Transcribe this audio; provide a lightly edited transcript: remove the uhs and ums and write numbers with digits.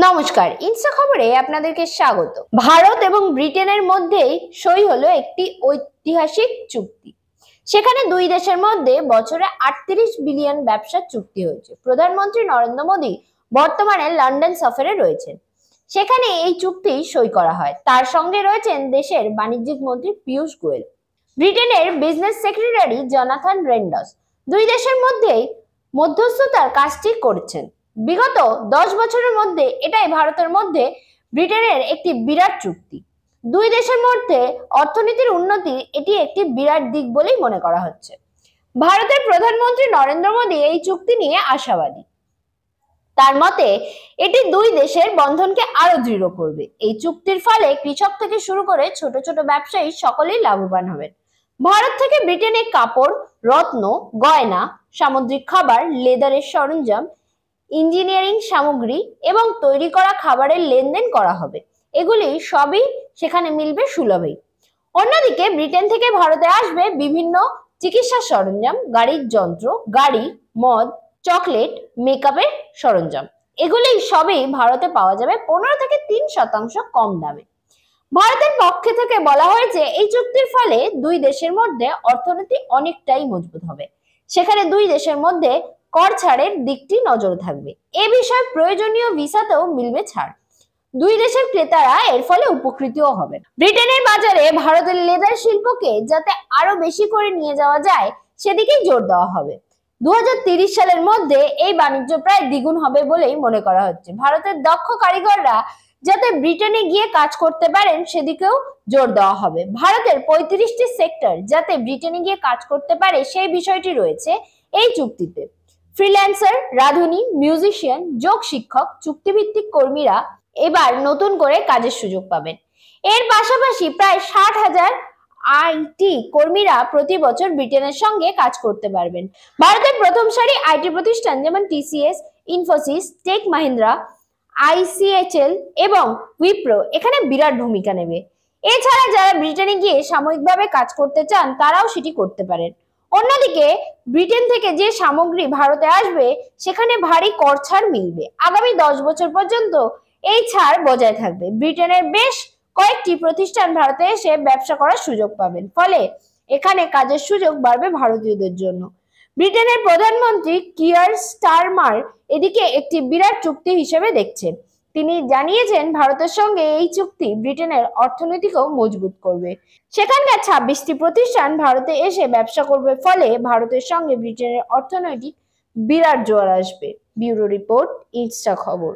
নমস্কার, ইনস্টা খবরে আপনাদেরকে স্বাগত। ভারত এবং ব্রিটেনের মধ্যেই সই হলো একটি ঐতিহাসিক চুক্তি। সেখানে দুই দেশের মধ্যে বছরে 38 বিলিয়ন ব্যবসার চুক্তি হয়েছে। প্রধানমন্ত্রী নরেন্দ্র মোদী বর্তমানে লন্ডন সফরে রয়েছেন। সেখানে এই চুক্তি সই করা হয়। তার সঙ্গে রয়েছেন দেশের বাণিজ্যিক মন্ত্রী পীযূষ গোয়েল, ব্রিটেনের বিজনেস সেক্রেটারি জনাথন রেন্ডস। দুই দেশের মধ্যেই মধ্যস্থতার কাজটি করছেন। বিগত 10 বছরের মধ্যে এটাই ভারতের মধ্যে ব্রিটেনের একটি বিরাট চুক্তি। দুই দেশের মধ্যে অর্থনীতির উন্নতি এটি একটি বিরাট দিক বলেই মনে করা হচ্ছে। ভারতের প্রধানমন্ত্রী নরেন্দ্র মোদী এই চুক্তি নিয়ে আশাবাদী। তার মতে এটি দুই দেশের বন্ধনকে আরো দৃঢ় করবে। এই চুক্তির ফলে কৃষক থেকে শুরু করে ছোট ছোট ব্যবসায়ী সকলেই লাভবান হবেন। ভারত থেকে ব্রিটেনে কাপড়, রত্ন, গয়না, সামুদ্রিক খাবার, লেদারের সরঞ্জাম, ইঞ্জিনিয়ারিং সামগ্রী এবং তৈরি করা খাবারের লেনদেন করা হবে। এগুলি সবই সেখানে মিলবে সুলভেই। অন্যদিকে ব্রিটেন থেকে ভারতে আসবে বিভিন্ন চিকিৎসা সরঞ্জাম, গাড়ির যন্ত্র, গাড়ি, মদ, চকলেট, মেকআপের সরঞ্জাম। এগুলি সবই ভারতে পাওয়া যাবে 15 থেকে 3% কম দামে। ভারতের পক্ষ থেকে বলা হয়েছে এই চুক্তির ফলে দুই দেশের মধ্যে অর্থনীতি অনেকটাই মজবুত হবে। সেখানে দুই দেশের মধ্যে কর ছাড়ের দিকটি নজরে থাকবে। এ বিষয়ে প্রয়োজনীয় ভিসাতেও মিলবে ছাড়। দুই দেশের ক্রেতারা এর ফলে উপকৃতও হবেন। ব্রিটেনের বাজারে ভারতের লেদার শিল্পকে যাতে আরো বেশি করে নিয়ে যাওয়া যায় সেদিকেই জোর দেওয়া হবে। 2030 সালের মধ্যে এই বাণিজ্য প্রায় দ্বিগুণ হবে বলেই মনে করা হচ্ছে। ভারতের দক্ষ কারিগররা যাতে ব্রিটেনে গিয়ে কাজ করতে পারেন সেদিকেও জোর দেওয়া হবে। ভারতের 35টি সেক্টর যাতে ব্রিটেনে গিয়ে কাজ করতে পারে সেই বিষয়টি রয়েছে এই চুক্তিতে। ফ্রিল্যান্সার, রাঁধুনি, মিউজিশিয়ান, যোগ শিক্ষক, চুক্তিভিত্তিক কর্মীরা এবার নতুন করে কাজের সুযোগ পাবেন। এর পাশাপাশি প্রায় 60,000 আইটি কর্মীরা প্রতি বছর ব্রিটেনের সঙ্গে কাজ করতে পারবেন। ভারতের প্রথম সারি আইটি প্রতিষ্ঠান যেমন টিসিএস, ইনফোসিস, টেক মাহিন্দ্রা, আইসিএইচএল এবং উইপ্রো এখানে বিরাট ভূমিকা নেবে। এছাড়া যারা ব্রিটেনে গিয়ে সাময়িকভাবে কাজ করতে চান তারাও সেটি করতে পারেন। অন্যদিকে ব্রিটেন থেকে যে সামগ্রী ভারতে আসবে সেখানে ভারী কর ছাড় মিলবে। আগামী 10 বছর পর্যন্ত এই ছাড় বজায় থাকবে। ব্রিটেনের বেশ কয়েকটি প্রতিষ্ঠান ভারতে এসে ব্যবসা করার সুযোগ পাবেন। ফলে এখানে কাজের সুযোগ বাড়বে ভারতীয়দের জন্য। ব্রিটেনের প্রধানমন্ত্রী কিয়ার স্টারমার এদিকে একটি বিরাট চুক্তি হিসেবে দেখছেন। তিনি জানিয়েছেন ভারতের সঙ্গে এই চুক্তি ব্রিটেনের অর্থনীতিকেও মজবুত করবে। সেখানকার 26টি প্রতিষ্ঠান ভারতে এসে ব্যবসা করবে, ফলে ভারতের সঙ্গে ব্রিটেনের অর্থনৈতিক বিরাট জোয়ার আসবে। ব্যুরো রিপোর্ট, ইনস্টা খবর।